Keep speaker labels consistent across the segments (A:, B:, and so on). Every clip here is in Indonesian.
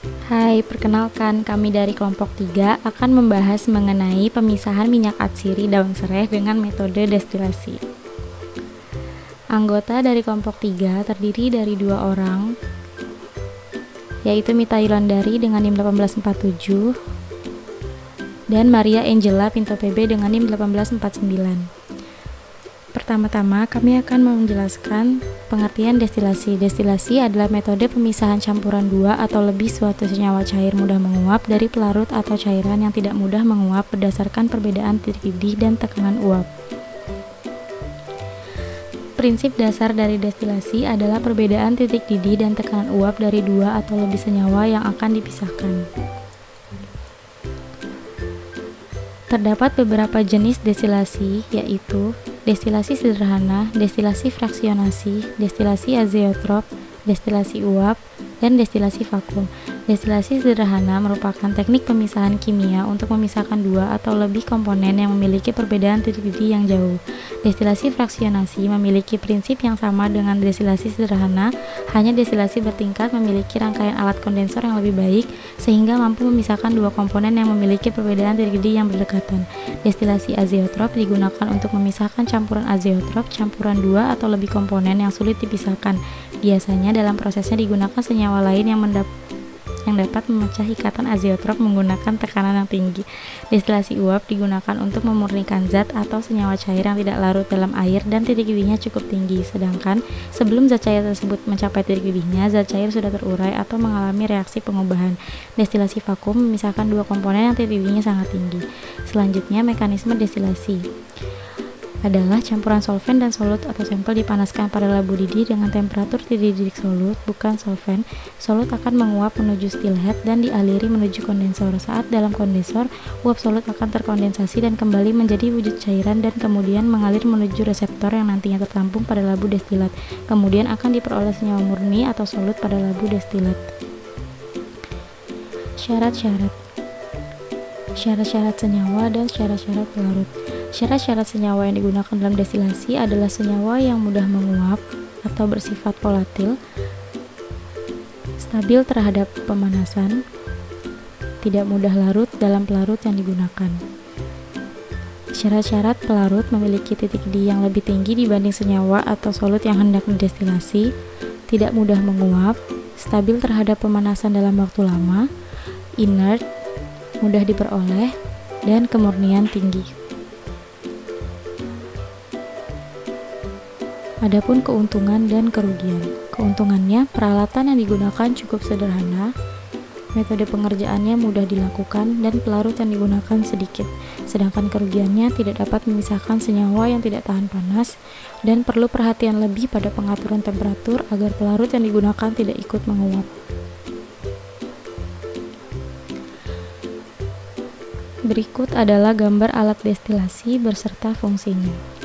A: Hai, perkenalkan kami dari kelompok 3 akan membahas mengenai pemisahan minyak atsiri daun serai dengan metode destilasi. Anggota dari kelompok 3 terdiri dari 2 orang, yaitu Mita Yulandari dengan NIM 1847 dan Maria Angela Pinto PB dengan NIM 1849. Pertama-tama, kami akan menjelaskan pengertian destilasi. Destilasi adalah metode pemisahan campuran dua atau lebih suatu senyawa cair mudah menguap dari pelarut atau cairan yang tidak mudah menguap berdasarkan perbedaan titik didih dan tekanan uap. Prinsip dasar dari destilasi adalah perbedaan titik didih dan tekanan uap dari dua atau lebih senyawa yang akan dipisahkan. Terdapat beberapa jenis destilasi, yaitu destilasi sederhana, destilasi fraksionasi, destilasi azeotrop, destilasi uap, dan destilasi vakum. Destilasi sederhana merupakan teknik pemisahan kimia untuk memisahkan dua atau lebih komponen yang memiliki perbedaan titik didih yang jauh. Destilasi fraksionasi memiliki prinsip yang sama dengan destilasi sederhana, hanya destilasi bertingkat memiliki rangkaian alat kondensor yang lebih baik sehingga mampu memisahkan dua komponen yang memiliki perbedaan titik didih yang berdekatan. Destilasi azeotrop digunakan untuk memisahkan campuran azeotrop, campuran dua atau lebih komponen yang sulit dipisahkan. Biasanya dalam prosesnya digunakan senyawa lain yang dapat memecah ikatan azeotrop menggunakan tekanan yang tinggi. Destilasi uap digunakan untuk memurnikan zat atau senyawa cair yang tidak larut dalam air dan titik didihnya cukup tinggi, sedangkan sebelum zat cair tersebut mencapai titik didihnya, zat cair sudah terurai atau mengalami reaksi pengubahan. Destilasi vakum memisahkan dua komponen yang titik didihnya sangat tinggi. Selanjutnya, mekanisme destilasi adalah campuran solvent dan solut atau sampel dipanaskan pada labu didih dengan temperatur titik didih solut, bukan solvent. Solut akan menguap menuju still head dan dialiri menuju kondensor. Saat dalam kondensor, uap solut akan terkondensasi dan kembali menjadi wujud cairan dan kemudian mengalir menuju reseptor yang nantinya tertampung pada labu destilat. Kemudian akan diperoleh senyawa murni atau solut pada labu destilat. Syarat-syarat senyawa dan syarat-syarat pelarut. Syarat-syarat senyawa yang digunakan dalam destilasi adalah senyawa yang mudah menguap atau bersifat volatil, stabil terhadap pemanasan, tidak mudah larut dalam pelarut yang digunakan. Syarat-syarat pelarut memiliki titik didih yang lebih tinggi dibanding senyawa atau solut yang hendak didestilasi, tidak mudah menguap, stabil terhadap pemanasan dalam waktu lama, inert, mudah diperoleh, dan kemurnian tinggi. Adapun keuntungan dan kerugian. Keuntungannya, peralatan yang digunakan cukup sederhana, metode pengerjaannya mudah dilakukan, dan pelarut yang digunakan sedikit. Sedangkan kerugiannya tidak dapat memisahkan senyawa yang tidak tahan panas, dan perlu perhatian lebih pada pengaturan temperatur agar pelarut yang digunakan tidak ikut menguap. Berikut adalah gambar alat destilasi beserta fungsinya.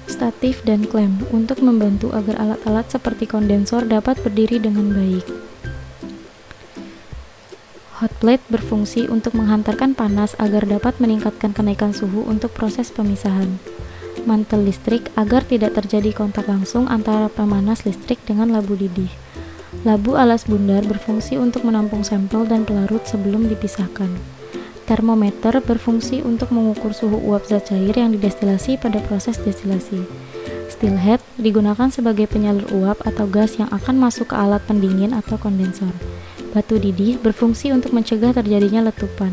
A: Statif dan klem untuk membantu agar alat-alat seperti kondensor dapat berdiri dengan baik. Hot plate berfungsi untuk menghantarkan panas agar dapat meningkatkan kenaikan suhu untuk proses pemisahan. Mantel listrik agar tidak terjadi kontak langsung antara pemanas listrik dengan labu didih. Labu alas bundar berfungsi untuk menampung sampel dan pelarut sebelum dipisahkan. Termometer berfungsi untuk mengukur suhu uap zat cair yang didestilasi pada proses destilasi. Still head digunakan sebagai penyalur uap atau gas yang akan masuk ke alat pendingin atau kondensor. Batu didih berfungsi untuk mencegah terjadinya letupan.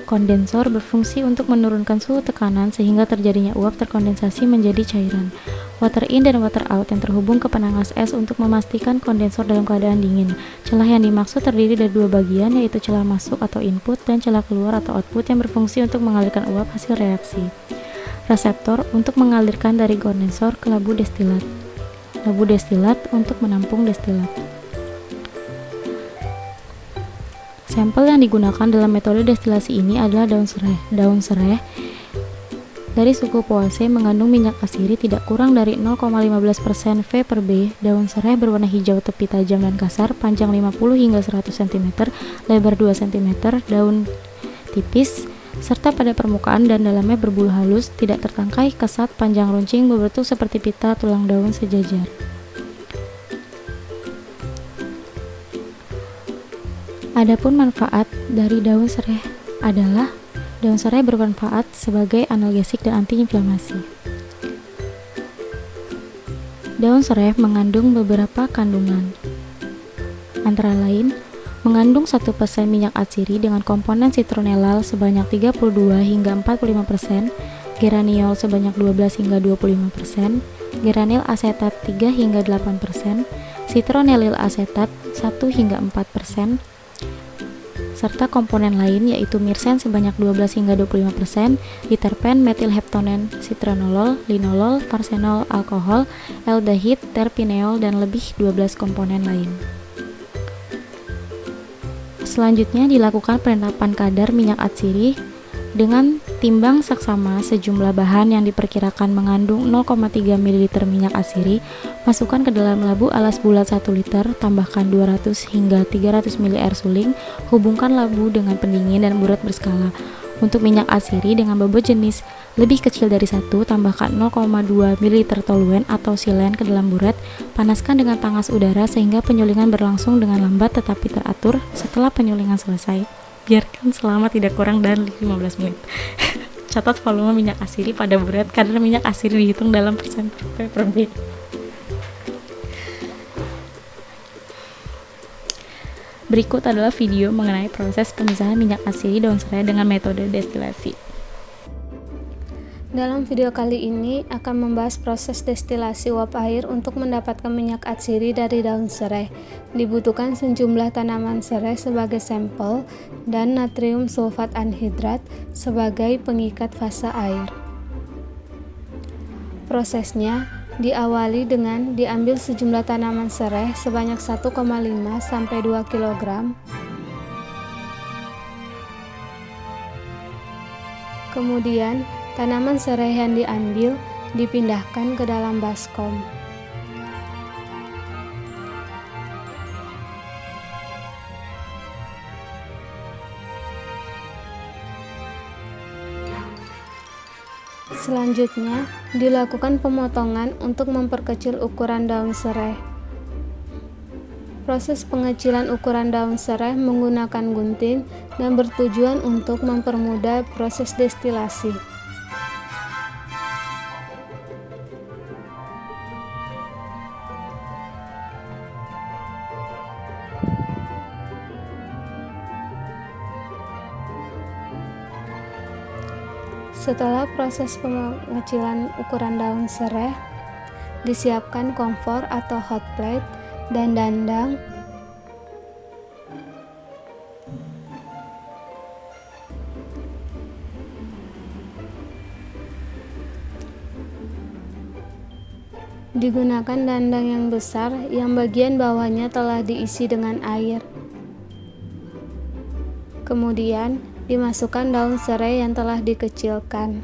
A: Kondensor berfungsi untuk menurunkan suhu tekanan sehingga terjadinya uap terkondensasi menjadi cairan. Water in dan water out yang terhubung ke penangas es untuk memastikan kondensor dalam keadaan dingin. Celah yang dimaksud terdiri dari dua bagian, yaitu celah masuk atau input dan celah keluar atau output yang berfungsi untuk mengalirkan uap hasil reaksi. Reseptor untuk mengalirkan dari kondensor ke labu destilat. Labu destilat untuk menampung destilat. Sampel yang digunakan dalam metode destilasi ini adalah daun serai. Daun serai dari suku Poaceae mengandung minyak atsiri tidak kurang dari 0,15% V/B. Daun serai berwarna hijau tepi tajam dan kasar, panjang 50 hingga 100 cm, lebar 2 cm, daun tipis, serta pada permukaan dan dalamnya berbulu halus, tidak tertangkai, kesat, panjang runcing, berbentuk seperti pita tulang daun sejajar. Adapun manfaat dari daun serai adalah daun serai bermanfaat sebagai analgesik dan antiinflamasi. Daun serai mengandung beberapa kandungan, antara lain mengandung 1% minyak atsiri dengan komponen citronellal sebanyak 32 hingga 45%, geraniol sebanyak 12 hingga 25%, geranil asetat 3 hingga 8%, citronellil asetat 1 hingga 4%, serta komponen lain yaitu mirsen sebanyak 12 hingga 25%, diterpen, metilheptonen, citranolol, linolol, farsenol, alkohol, aldehid, terpineol, dan lebih 12 komponen lain. Selanjutnya dilakukan penetapan kadar minyak atsiri dengan timbang saksama sejumlah bahan yang diperkirakan mengandung 0,3 ml minyak atsiri, masukkan ke dalam labu alas bulat 1 liter, tambahkan 200 hingga 300 ml air suling, hubungkan labu dengan pendingin dan burat berskala. Untuk minyak atsiri dengan bobot jenis lebih kecil dari 1, tambahkan 0,2 ml toluen atau silen ke dalam burat, panaskan dengan tangas udara sehingga penyulingan berlangsung dengan lambat tetapi teratur. Setelah penyulingan selesai, biarkan selama tidak kurang dari 15 menit. Catat volume minyak atsiri pada burat. Kadar minyak atsiri dihitung dalam persen per B. Berikut adalah video mengenai proses pemisahan minyak atsiri daun serai dengan metode destilasi.
B: Dalam video kali ini akan membahas proses destilasi uap air untuk mendapatkan minyak atsiri dari daun serai. Dibutuhkan sejumlah tanaman serai sebagai sampel dan natrium sulfat anhidrat sebagai pengikat fasa air. Prosesnya diawali dengan diambil sejumlah tanaman serai sebanyak 1,5 sampai 2 kg. Kemudian tanaman serai yang diambil dipindahkan ke dalam baskom. Selanjutnya, dilakukan pemotongan untuk memperkecil ukuran daun serai. Proses pengecilan ukuran daun serai menggunakan gunting dan bertujuan untuk mempermudah proses destilasi. Setelah proses pengecilan ukuran daun serai, disiapkan kompor atau hot plate dan dandang. Digunakan dandang yang besar yang bagian bawahnya telah diisi dengan air. Kemudian dimasukkan daun serai yang telah dikecilkan.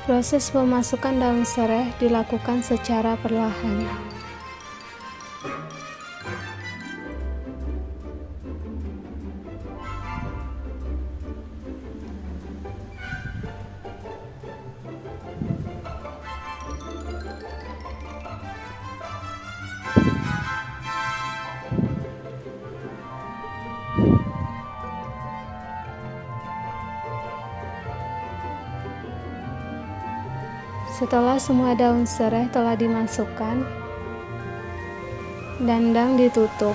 B: Proses pemasukan daun serai dilakukan secara perlahan. Setelah semua daun serai telah dimasukkan, dandang ditutup.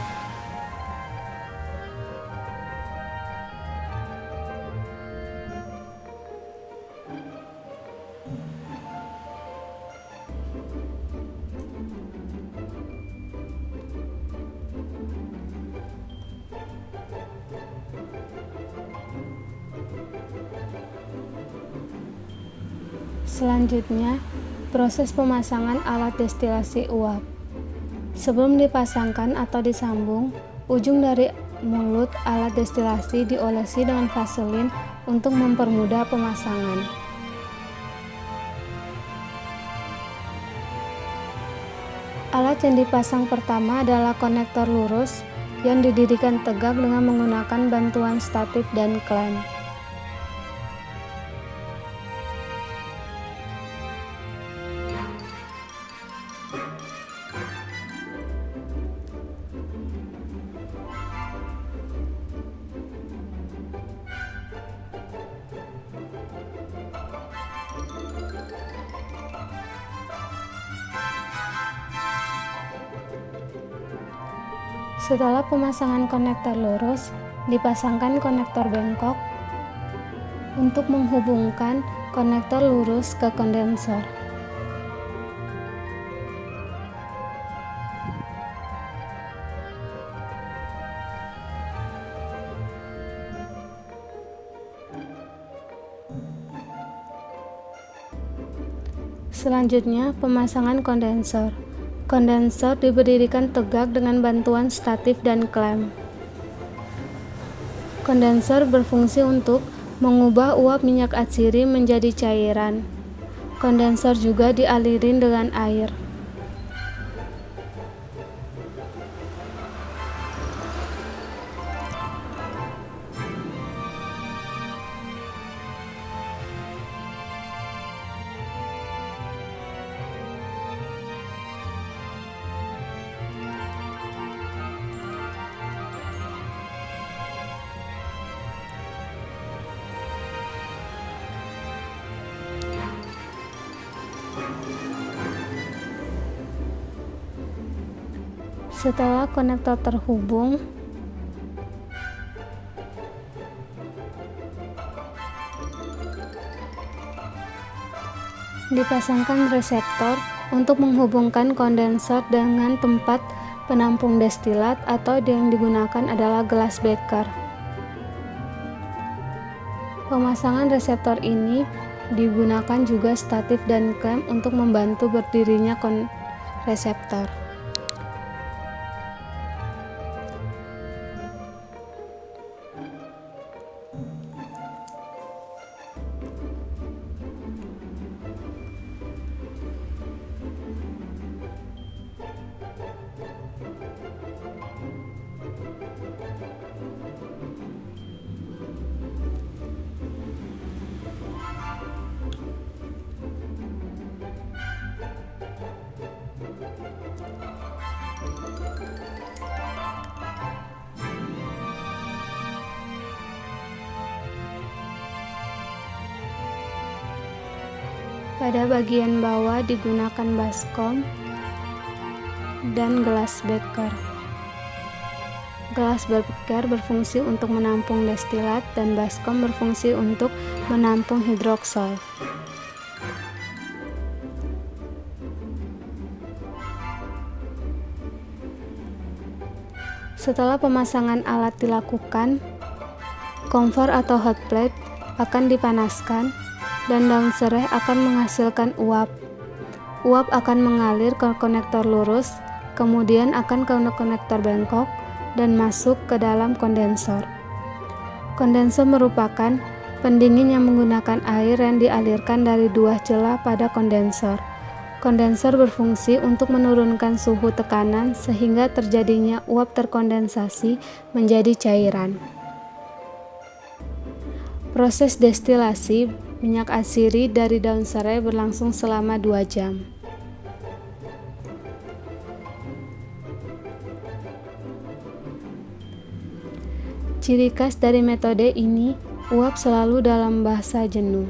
B: Selanjutnya, proses pemasangan alat destilasi uap. Sebelum dipasangkan atau disambung, ujung dari mulut alat destilasi diolesi dengan vaselin untuk mempermudah pemasangan. Alat yang dipasang pertama adalah konektor lurus yang didirikan tegak dengan menggunakan bantuan statif dan klem. Setelah pemasangan konektor lurus, dipasangkan konektor bengkok untuk menghubungkan konektor lurus ke kondensor. Selanjutnya, pemasangan kondensor. Kondensor diberdirikan tegak dengan bantuan statif dan klem. Kondensor berfungsi untuk mengubah uap minyak atsiri menjadi cairan. Kondensor juga dialirin dengan air. Setelah konektor terhubung, dipasangkan reseptor untuk menghubungkan kondensor dengan tempat penampung destilat atau yang digunakan adalah gelas beker. Pemasangan reseptor ini digunakan juga statif dan klem untuk membantu berdirinya reseptor. Pada bagian bawah digunakan baskom dan gelas beker. Gelas beker berfungsi untuk menampung destilat dan baskom berfungsi untuk menampung hidroksol. Setelah pemasangan alat dilakukan, kompor atau hot plate akan dipanaskan dan daun serai akan menghasilkan uap. Uap akan mengalir ke konektor lurus, kemudian akan ke konektor bengkok dan masuk ke dalam kondensor. Kondensor merupakan pendingin yang menggunakan air yang dialirkan dari dua celah pada kondensor. Kondensor berfungsi untuk menurunkan suhu tekanan sehingga terjadinya uap terkondensasi menjadi cairan. Proses destilasi minyak atsiri dari daun serai berlangsung selama 2 jam. Ciri khas dari metode ini, uap selalu dalam bahasa jenuh.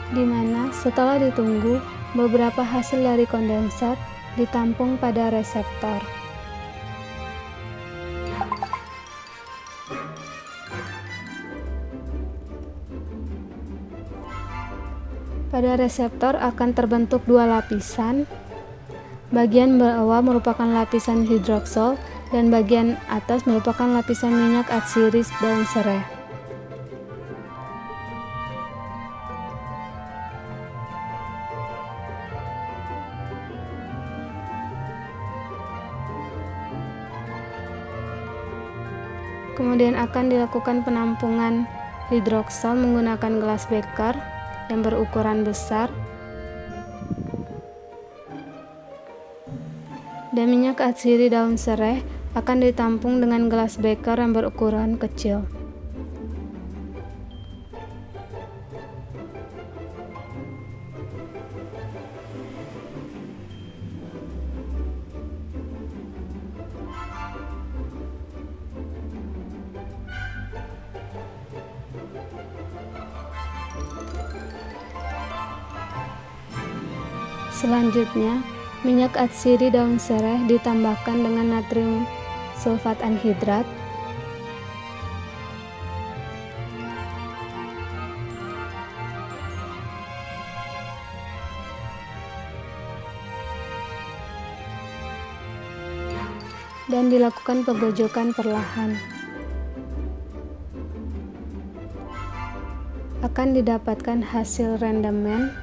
B: Di mana setelah ditunggu, beberapa hasil dari kondensor ditampung pada reseptor. Pada reseptor akan terbentuk 2 lapisan. Bagian bawah merupakan lapisan hidroksol dan bagian atas merupakan lapisan minyak atsiri daun serai. Kemudian akan dilakukan penampungan hidroksal menggunakan gelas beker yang berukuran besar, dan minyak atsiri daun serai akan ditampung dengan gelas beker yang berukuran kecil. Selanjutnya, minyak atsiri daun serai ditambahkan dengan natrium sulfat anhidrat, dan dilakukan penggojokan perlahan. Akan didapatkan hasil rendemen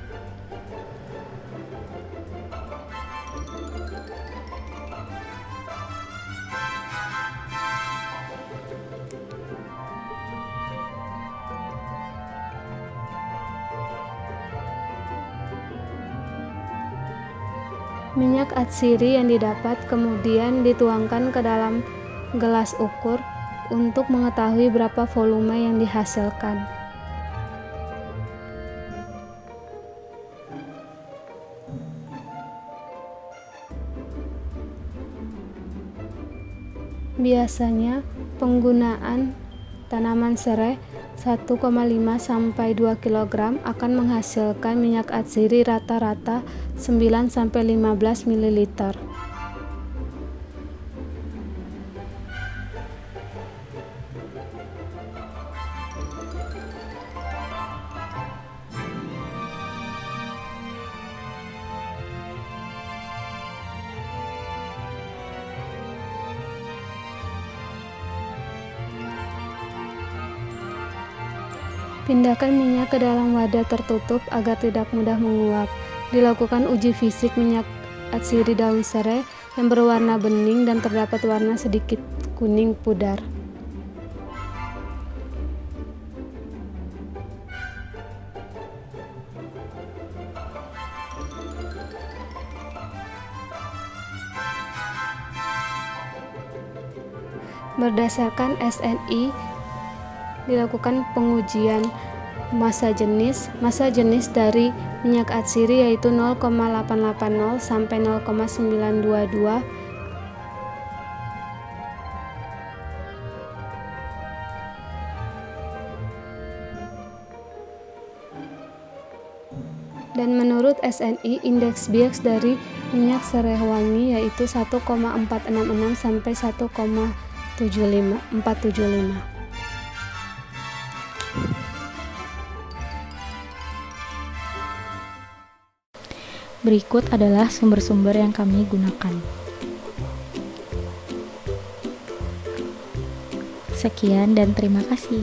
B: minyak atsiri yang didapat kemudian dituangkan ke dalam gelas ukur untuk mengetahui berapa volume yang dihasilkan. Biasanya penggunaan tanaman serai 1,5 sampai 2 kg akan menghasilkan minyak atsiri rata-rata 9 sampai 15 ml. Pindahkan minyak ke dalam wadah tertutup agar tidak mudah menguap. Dilakukan uji fisik minyak atsiri daun serai yang berwarna bening dan terdapat warna sedikit kuning pudar. Berdasarkan SNI, dilakukan pengujian massa jenis dari minyak atsiri yaitu 0,880 sampai 0,922 dan menurut SNI indeks bias dari minyak serai wangi yaitu 1,466 sampai 1,475.
A: Berikut adalah sumber-sumber yang kami gunakan. Sekian dan terima kasih.